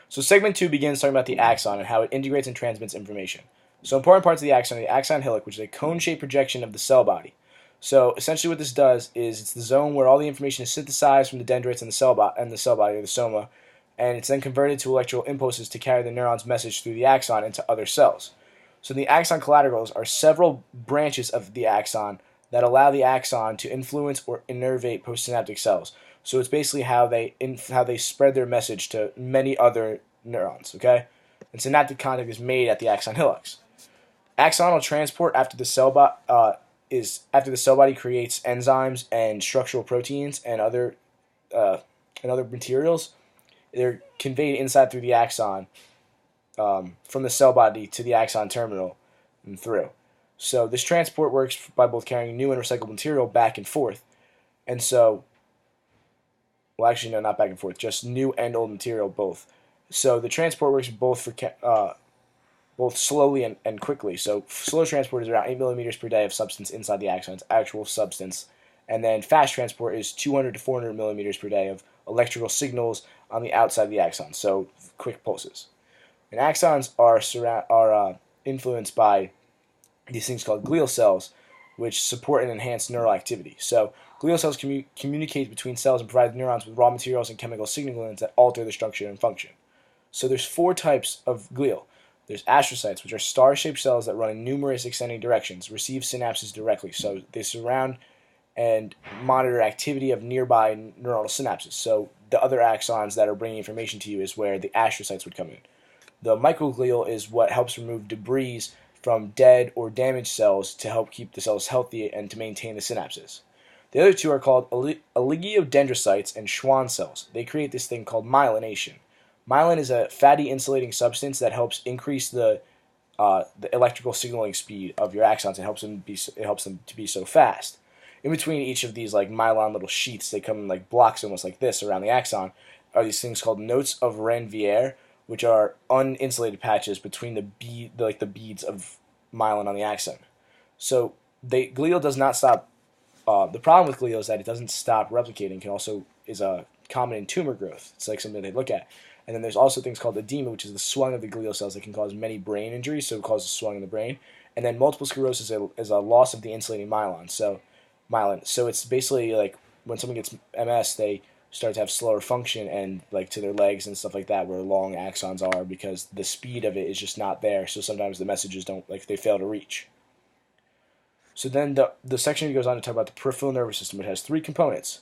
So segment 2 begins talking about the axon and how it integrates and transmits information. So important parts of the axon hillock, which is a cone-shaped projection of the cell body. So essentially what this does is it's the zone where all the information is synthesized from the dendrites and the cell body or the soma, and it's then converted to electrical impulses to carry the neuron's message through the axon into other cells. So the axon collaterals are several branches of the axon that allow the axon to influence or innervate postsynaptic cells. So it's basically how they spread their message to many other neurons. Okay, and synaptic contact is made at the axon hillocks. Axonal transport after the cell body creates enzymes and structural proteins and other materials. They're conveyed inside through the axon from the cell body to the axon terminal and through. So this transport works by both carrying new and recycled material back and forth. And so, well, actually, no, not back and forth, just new and old material both. So the transport works both slowly and quickly. So slow transport is around 8 millimeters per day of substance inside the axon's actual substance. And then fast transport is 200 to 400 millimeters per day of electrical signals on the outside of the axon, so quick pulses. And axons are influenced by these things called glial cells, which support and enhance neural activity. So glial cells communicate between cells and provide neurons with raw materials and chemical signalings that alter the structure and function. So there's 4 types of glial. There's astrocytes, which are star-shaped cells that run in numerous extending directions, receive synapses directly. So they surround and monitor activity of nearby neuronal synapses. So the other axons that are bringing information to you is where the astrocytes would come in. The microglial is what helps remove debris from dead or damaged cells to help keep the cells healthy and to maintain the synapses. The other 2 are called oligodendrocytes and Schwann cells. They create this thing called myelination. Myelin is a fatty insulating substance that helps increase the electrical signaling speed of your axons. It helps them to be so fast. In between each of these like myelin little sheaths, they come in like blocks almost like this around the axon, are these things called notes of Ranvier, which are uninsulated patches between the beads of myelin on the axon. So glial does not stop. The problem with glial is that it doesn't stop replicating. Is common in tumor growth. It's like something they look at. And then there's also things called edema, which is the swelling of the glial cells that can cause many brain injuries, so it causes swelling in the brain. And then multiple sclerosis is a loss of the insulating myelin. So it's basically like when someone gets MS, they start to have slower function and like to their legs and stuff like that, where long axons are, because the speed of it is just not there. So sometimes the messages they fail to reach. So then the section goes on to talk about the peripheral nervous system, which has 3 components.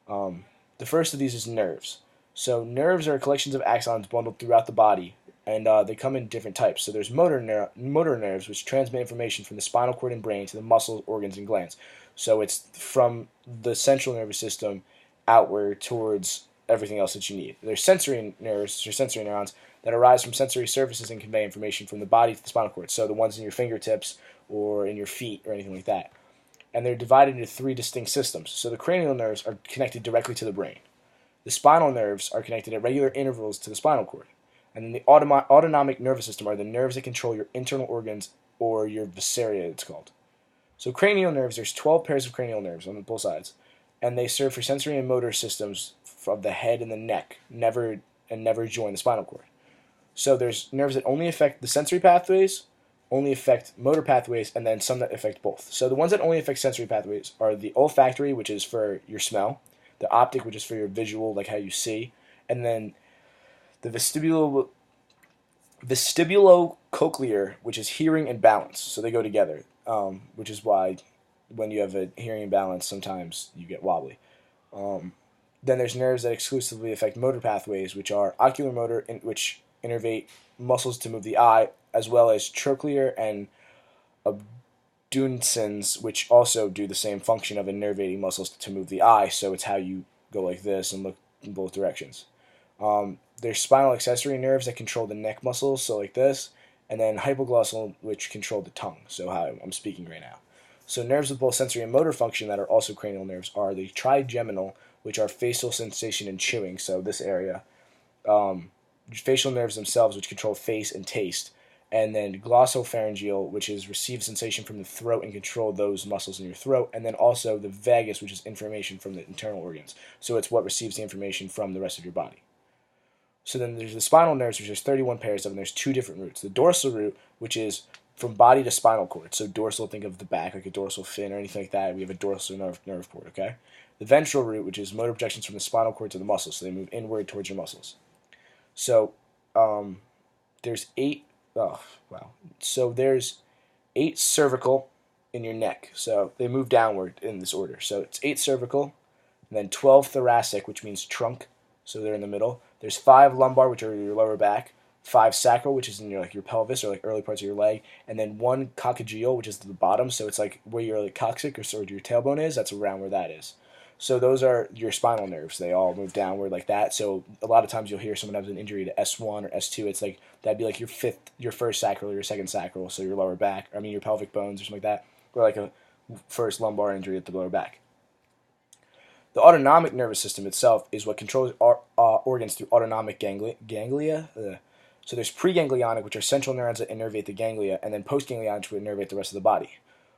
The first of these is nerves. So nerves are collections of axons bundled throughout the body, and they come in different types. So there's motor nerves, which transmit information from the spinal cord and brain to the muscles, organs, and glands. So it's from the central nervous system outward towards everything else that you need. There's sensory nerves, or sensory neurons, that arise from sensory surfaces and convey information from the body to the spinal cord. So the ones in your fingertips or in your feet or anything like that. And they're divided into 3 distinct systems. So the cranial nerves are connected directly to the brain. The spinal nerves are connected at regular intervals to the spinal cord. And then the autonomic nervous system are the nerves that control your internal organs, or your viscera, it's called. So cranial nerves, there's 12 pairs of cranial nerves on both sides, and they serve for sensory and motor systems of the head and the neck, never join the spinal cord. So there's nerves that only affect the sensory pathways, only affect motor pathways, and then some that affect both. So the ones that only affect sensory pathways are the olfactory, which is for your smell, the optic, which is for your visual, like how you see, and then the vestibulocochlear, which is hearing and balance. So they go together, which is why when you have a hearing imbalance, sometimes you get wobbly. Then there's nerves that exclusively affect motor pathways, which are oculomotor, which innervate muscles to move the eye, as well as trochlear and abducens, which also do the same function of innervating muscles to move the eye. So it's how you go like this and look in both directions. There's spinal accessory nerves that control the neck muscles, so like this, and then hypoglossal, which control the tongue, so how I'm speaking right now. So nerves with both sensory and motor function that are also cranial nerves are the trigeminal, which are facial sensation and chewing, so this area. Facial nerves themselves, which control face and taste. And then glossopharyngeal, which is receive sensation from the throat and control those muscles in your throat. And then also the vagus, which is information from the internal organs. So it's what receives the information from the rest of your body. So then there's the spinal nerves, which there's 31 pairs of, and there's two different routes. The dorsal route, which is from body to spinal cord. So dorsal, think of the back, like a dorsal fin or anything like that. We have a dorsal nerve cord, okay? The ventral route, which is motor projections from the spinal cord to the muscles. So they move inward towards your muscles. So there's eight, oh, wow. So there's 8 cervical in your neck. So they move downward in this order. So it's 8 cervical, and then 12 thoracic, which means trunk. So they're in the middle. There's 5 lumbar, which are your lower back. 5 sacral, which is in your your pelvis or like early parts of your leg, and then 1 coccygeal, which is to the bottom. So it's like where your like coccyx or sort of your tailbone is. That's around where that is. So those are your spinal nerves. They all move downward like that. So a lot of times you'll hear someone has an injury to S1 or S2. It's like that'd be like your first sacral or your second sacral. So your lower back. I mean your pelvic bones or something like that. Or like a first lumbar injury at the lower back. The autonomic nervous system itself is what controls organs through autonomic ganglia. So there's preganglionic, which are central neurons that innervate the ganglia, and then postganglionic, which would innervate the rest of the body.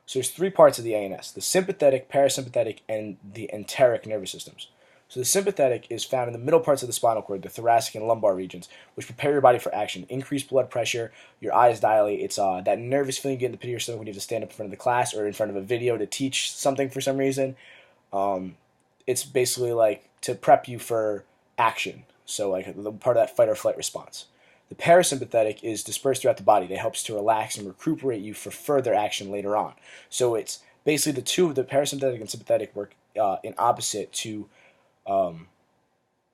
So there's 3 parts of the ANS: the sympathetic, parasympathetic, and the enteric nervous systems. So the sympathetic is found in the middle parts of the spinal cord, the thoracic and lumbar regions, which prepare your body for action. Increased blood pressure, your eyes dilate. It's that nervous feeling you get in the pit of your stomach when you have to stand up in front of the class or in front of a video to teach something for some reason. It's basically like to prep you for action. So like the part of that fight or flight response. The parasympathetic is dispersed throughout the body. It helps to relax and recuperate you for further action later on. So it's basically the parasympathetic and sympathetic work in opposite to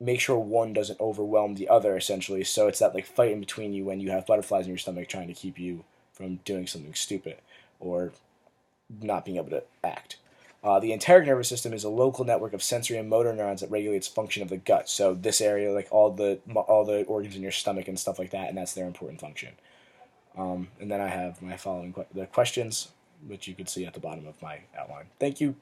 make sure one doesn't overwhelm the other, essentially. So it's that like fight in between you when you have butterflies in your stomach trying to keep you from doing something stupid or not being able to act. The enteric nervous system is a local network of sensory and motor neurons that regulates function of the gut. So this area, like all the organs in your stomach and stuff like that, and that's their important function. And then I have my following the questions, which you can see at the bottom of my outline. Thank you.